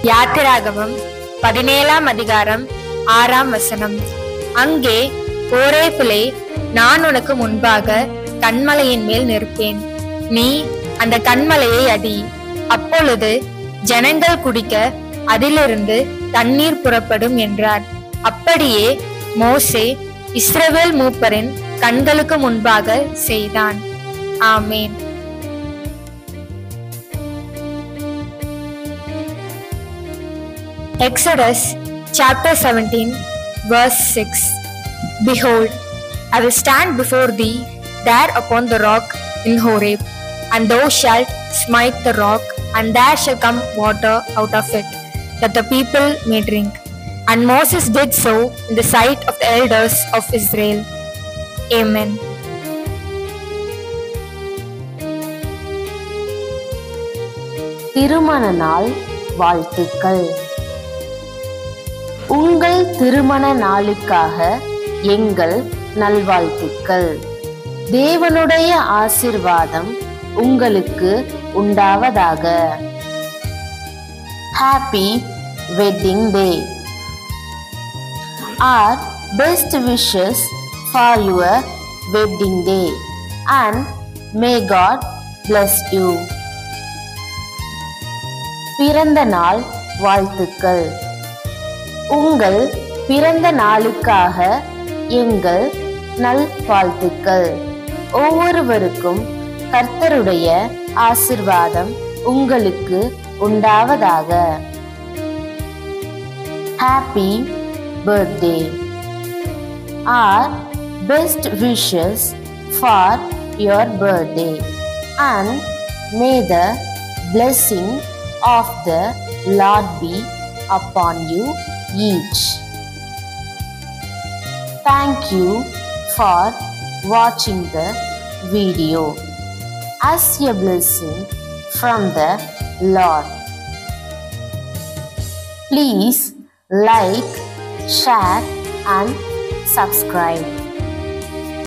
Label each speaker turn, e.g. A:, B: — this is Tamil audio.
A: யாத்திராகமம் 17 அதிகாரம் 6 அங்கே ஓரேபிலே நான் உனக்கு முன்பாக கன்மலையின் மேல் நிற்பேன். நீ அந்த கன்மலையை அடி. அப்பொழுது ஜனங்கள் குடிக்க அதிலிருந்து தண்ணீர் புறப்படும் என்றார். அப்படியே மோசே இஸ்ரவேல் மூப்பரின் கண்களுக்கு முன்பாக செய்தான். ஆமேன். Exodus chapter 17 verse 6. Behold, I will stand before thee there upon the rock in Horeb, and thou shalt smite the rock, and there shall come water out of it, that the people may drink. And Moses did so in the sight of the elders of Israel. Amen.
B: திருமண நாள் வாழ்த்துக்கள். உங்கள் திருமண நாளுக்காக எங்கள் நல்வாழ்த்துக்கள். தேவனுடைய ஆசீர்வாதம் உங்களுக்கு உண்டாவதாக. Happy wedding day. Our best wishes for your wedding day and may God bless you. பிறந்த நாள் வாழ்த்துக்கள். உங்கள் பிறந்த நாளுக்காக எங்கள் நல்வாழ்த்துக்கள். ஒவ்வொருவருக்கும் கர்த்தருடைய ஆசீர்வாதம் உங்களுக்கு உண்டாவதாக. Happy birthday. Our best wishes for your birthday and may the blessing of the Lord be upon you each. Thank you for watching the video. As a blessing from the Lord. Please like, share and subscribe.